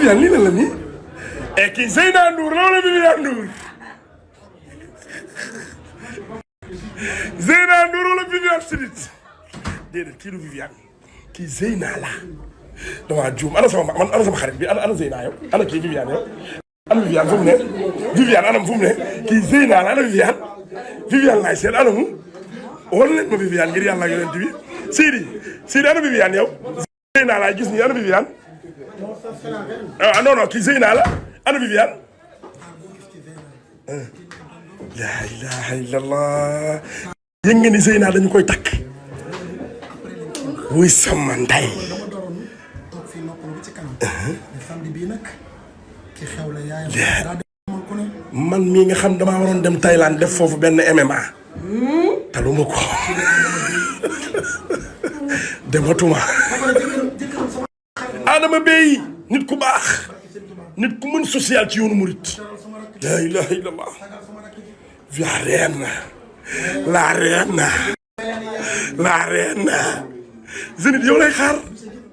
Viviane lii lan la nii kii Zeyna Ndour la wala Viviane Ndour Zeyna Ndour wala Viviane Chidid déedéet kii du Viviane kii Zeyna la damaa juum ana sama xarit bi ana Zeyna yow ana kii Viviane yow ana Viviane fu mu ne Viviane anam fu mu ne kii Zeyna la ana Viviane laay seet ana mu war leen ma Viviane ngir yàlla ak yonent bi Sidi ana Viviane yow Zeyna laay gis nii ana Viviane ah non kii Zeyna la ana Viviane la ilaha illallah yëg nga ni Zeyna dañu koy takk wuy sama nday man mii nga xam damaa waroon dem Thaïlande def foofu benn MMA taluma ko dematuma Adama Bey nit ku baax nit ku mën social ci yoonu murit la ilaha illallah la reine Zénith yow lay xaar